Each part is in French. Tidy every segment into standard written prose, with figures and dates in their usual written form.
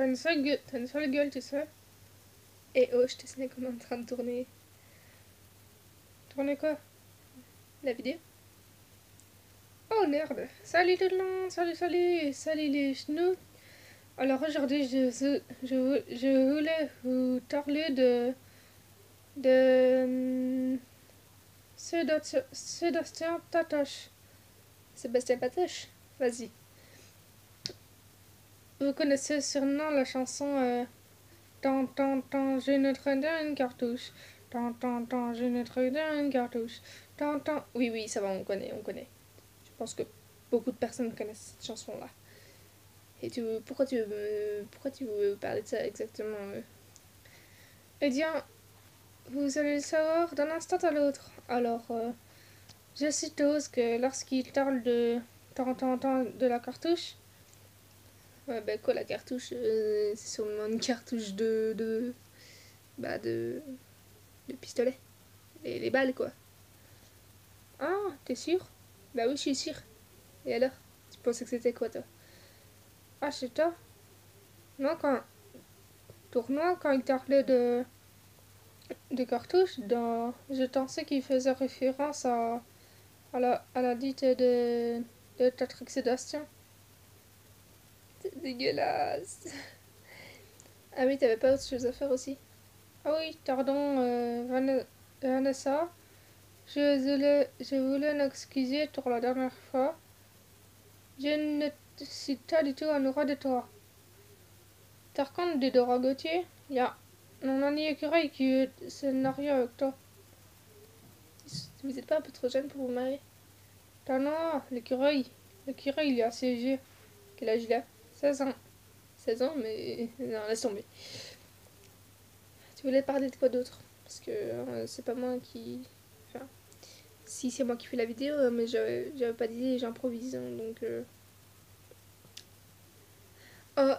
t'as une sale gueule, tu sais. Et oh, je te signale qu'on est en train de tourner. Tourner quoi? La vidéo? Oh merde! Salut tout le monde! Salut les genoux! Alors aujourd'hui, je voulais vous parler de Sébastien Patoche. Sébastien Patoche? Vas-y. Vous connaissez sûrement la chanson Tant, tant, tant, je ne traîne une cartouche. Tant, tant, tant, je ne traîne une cartouche. Tant, tant. Oui, oui, ça va, on connaît. Je pense que beaucoup de personnes connaissent cette chanson-là. Et pourquoi tu veux parler de ça exactement Eh bien, vous allez le savoir d'un instant à l'autre. Alors, je suppose que lorsqu'il parle de de la cartouche, ouais, ben quoi, la cartouche, c'est sûrement une cartouche bah, de pistolet. Les balles, quoi. Ah, t'es sûr? Bah oui, je suis sûre. Et alors? Tu pensais que c'était quoi, toi? Ah, c'est toi? Non, tournoi, quand il parlait de cartouches, je pensais qu'il faisait référence à la dite de Patrick Sébastien. C'est dégueulasse. Ah oui, t'avais pas autre chose à faire aussi? Ah oui, pardon, Vanessa. Je voulais m'excuser pour la dernière fois. Je ne suis pas du tout amoureux de toi. Par contre, de Dora Gauthier, il y a mon ami écureuil qui veut se marier avec toi. Vous n'êtes pas un peu trop jeune pour vous marier? Ah non, l'écureuil. L'écureuil, il est assez vieux. Quel âge il a? 16 ans. 16 ans, mais... Non, laisse tomber. Tu voulais parler de quoi d'autre? Parce que c'est pas moi qui... Enfin, si c'est moi qui fais la vidéo, mais j'avais pas d'idée, j'improvise. Hein, donc... Oh,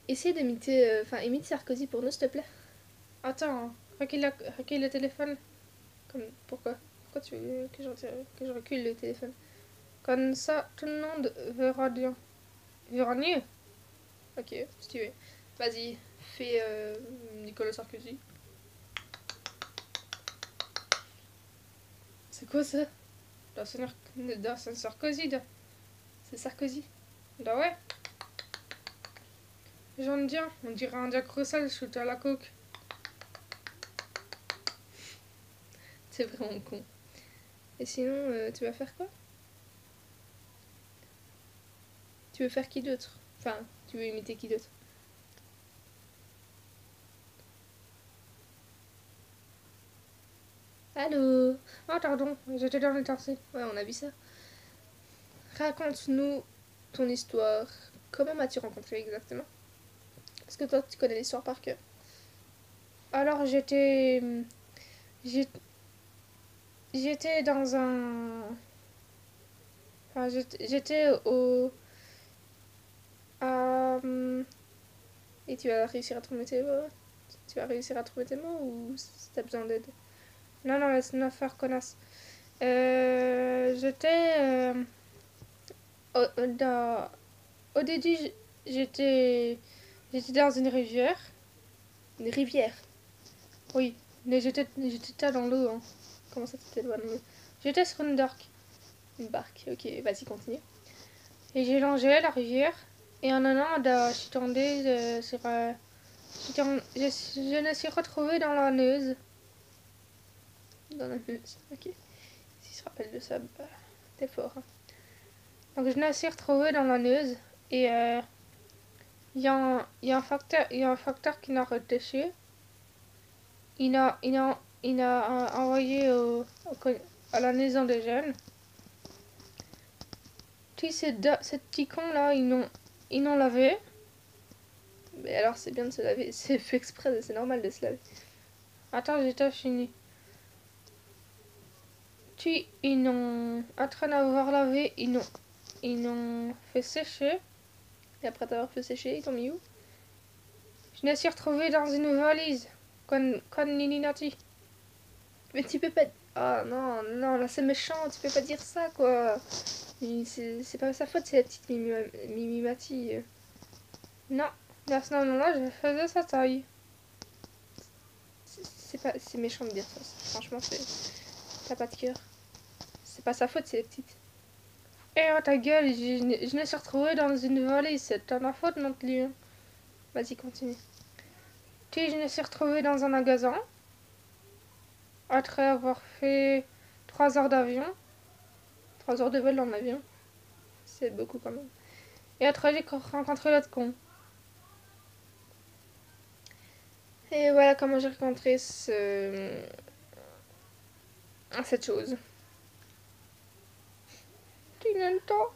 essaye d'imiter... Enfin, imite Sarkozy pour nous, s'il te plaît. Attends, hein. Recule le téléphone. Comme... Pourquoi? Pourquoi tu veux que je recule le téléphone? Comme ça, tout le monde verra bien. Verra mieux? Ok, si tu veux. Vas-y, fais Nicolas Sarkozy. C'est quoi ça? C'est Sarkozy, c'est Sarkozy. Bah ouais. J'aime bien, on dirait un Jack Russell shooté à la coke. C'est vraiment con. Et sinon, tu vas faire quoi? Tu veux faire qui d'autre? Enfin, tu veux imiter qui d'autre? Allô? Oh, pardon, j'étais dans le taxi. Ouais, on a vu ça. Raconte-nous ton histoire. Comment m'as-tu rencontré exactement? Parce que toi, tu connais l'histoire par cœur. Alors, j'étais dans un... Enfin, j'étais au... Et tu vas réussir à trouver tes mots? Tu vas réussir à trouver tes mots ou t'as besoin d'aide? Non, non, laisse-moi faire connasse. J'étais... Dans... Au début, j'étais... J'étais dans une rivière. Une rivière? Oui, mais j'étais dans l'eau. Hein. Comment ça, t'étais loin de l'eau? J'étais sur une barque. Une barque, ok, vas-y, continue. Et j'ai longé la rivière. Et en allant, je suis tombée sur... je me suis retrouvée dans la Meuse. Dans la Meuse, ok. S'il se rappelle de ça, bah, t'es fort. Hein. Donc je me suis retrouvée dans la Meuse. Et il y a un facteur qui m'a retêché. Il a envoyé à la maison des jeunes. Puis ces petits cons là, ils n'ont lavé. Mais alors c'est bien de se laver, c'est fait exprès, c'est normal de se laver. Attends, j'ai pas fini. Puis ils n'ont, après d'avoir lavé, ils n'ont fait sécher. Et après t'avoir fait sécher, ils t'ont mis où? Je me suis retrouvée dans une valise. Con Nininati. Mais tu peux pas... Ah non, non, là c'est méchant, tu peux pas dire ça quoi. C'est pas sa faute, c'est la petite Mimimati. Non. Et à ce moment-là, je faisais sa taille. C'est méchant de dire ça. Franchement, t'as pas de cœur. C'est pas sa faute, c'est les petites. Eh oh ta gueule, je me suis retrouvée dans une vallée, c'est ta faute non plus. Vas-y, continue. Puis je me suis retrouvée dans un magasin, après avoir fait 3 heures d'avion. 3 heures de vol en avion. C'est beaucoup quand même. Et après j'ai rencontré l'autre con. Et voilà comment j'ai rencontré cette chose. Tu m'aimes pas?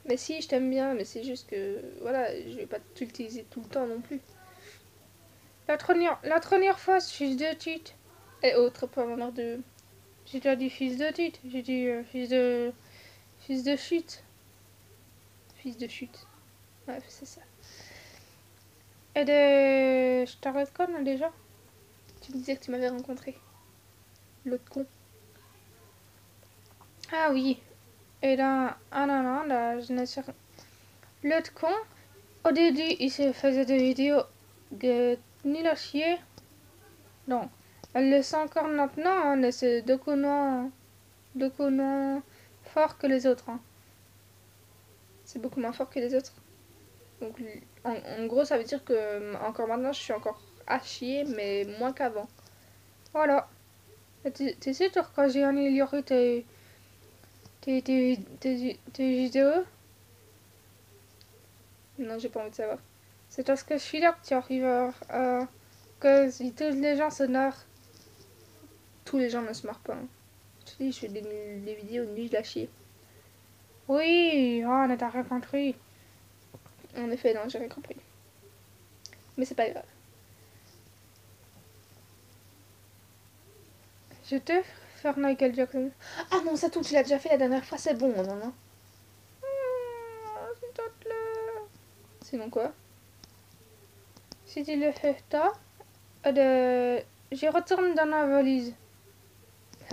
Mais si, je t'aime bien, mais c'est juste que, voilà, je vais pas t'utiliser tout le temps non plus. La première fois, fils de tite. Et autre, pas mon de... J'ai déjà dit fils de tite, j'ai dit fils de... Fils de chute. Fils de chute. Bref, c'est ça. Et de... Je t'arrête quand, là, déjà? Tu me disais que tu m'avais rencontré. L'autre con. Ah oui. Et là, ah non, non, là, je ne sais... L'autre con, au début, il se faisait des vidéos de nul à chier. Non. Elle le sent encore maintenant, hein, mais c'est deux coups fort que les autres. Hein. C'est beaucoup moins fort que les autres. Donc, en gros, ça veut dire que encore maintenant, je suis encore à chier, mais moins qu'avant. Voilà. Tu sais, toi, quand j'ai amélioré tes vidéos? Non, j'ai pas envie de savoir. C'est parce que je suis là que tu arrives que si tous les gens se marrent, tous les gens ne se marrent pas. Hein. Je te dis, je fais des vidéos nulles à chier. Oui, on a rien compris. En effet, non, j'ai rien compris. Mais c'est pas grave. Je te faire Michael Jackson. Ah non, ça tout, tu l'as déjà fait la dernière fois, c'est bon, non, non. S'il te plaît. Sinon quoi? Si tu le fais toi, je retourne dans ma valise.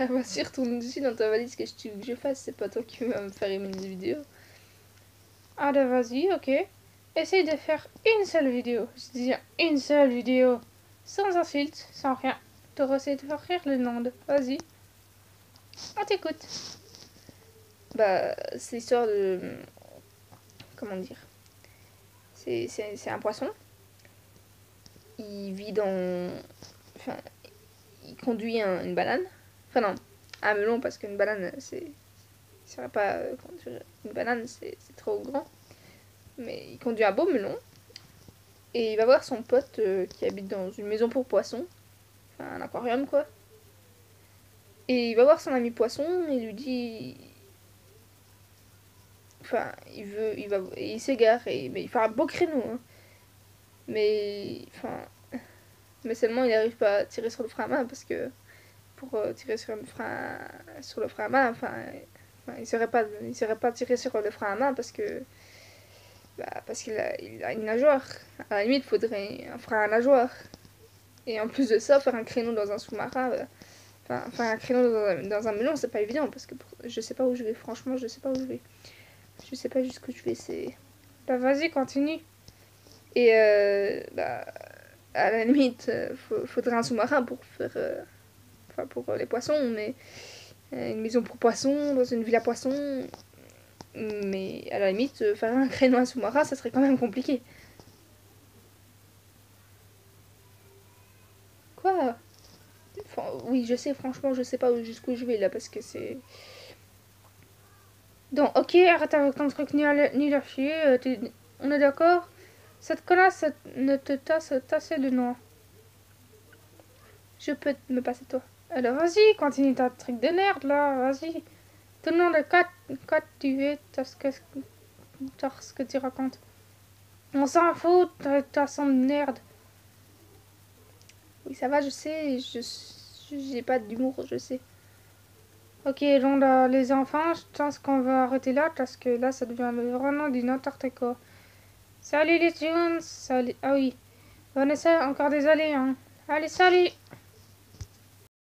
Ah bah si, retourne aussi dans ta valise, qu'est-ce que tu veux que je fasse? C'est pas toi qui vas me faire aimer une vidéo. Ah bah vas-y, ok. Essaye de faire une seule vidéo. Je dis une seule vidéo. Sans insulte, sans rien. T'auras essayé de faire rire le monde. Vas-y. On t'écoute. Bah, c'est l'histoire de... Comment dire? C'est un poisson. Il vit dans... Enfin, il conduit une banane. Enfin non, un melon parce qu'une banane, c'est... Ça va pas... Une banane, c'est trop grand. Mais il conduit un beau melon. Et il va voir son pote qui habite dans une maison pour poissons. Enfin, un aquarium, quoi. Et il va voir son ami poisson et lui dit... Enfin, il s'égare, mais il fait un beau créneau. Hein. Mais, enfin... Mais seulement, il n'arrive pas à tirer sur le frein à main parce que... Pour tirer sur le frein à main, enfin... il ne saurait pas tirer sur le frein à main parce que... parce qu'il a une nageoire. À la limite, il faudrait un frein à nageoire. Et en plus de ça, faire un créneau dans un sous-marin... Enfin, un créneau dans un melon, c'est pas évident parce que je sais pas où je vais. Franchement, je sais pas où je vais. Je sais pas jusqu'où je vais. C'est. Bah, vas-y, continue. Et à la limite, faudrait un sous-marin pour faire. Enfin, pour les poissons, mais. Une maison pour poissons, dans une ville à poissons. Mais à la limite, faire un créneau à sous-marin, ça serait quand même compliqué. Quoi? Enfin, oui, je sais, franchement, je sais pas jusqu'où je vais là parce que c'est. Donc, ok, arrête avec ton truc ni à chier, on est d'accord? Cette connasse ne te tasse tasser de noix. Je peux me passer de toi. Alors vas-y, continue ta truc de merde là, vas-y. Tout le monde est 4 tu es, ce que tu racontes. On s'en fout, t'as son merde. Oui, ça va, je sais, j'ai pas d'humour, je sais. Ok, donc les enfants, je pense qu'on va arrêter là parce que là, ça devient vraiment du n'importe quoi. Salut les tunes, salut. Ah oui, Vanessa, encore désolé, hein. Allez, salut.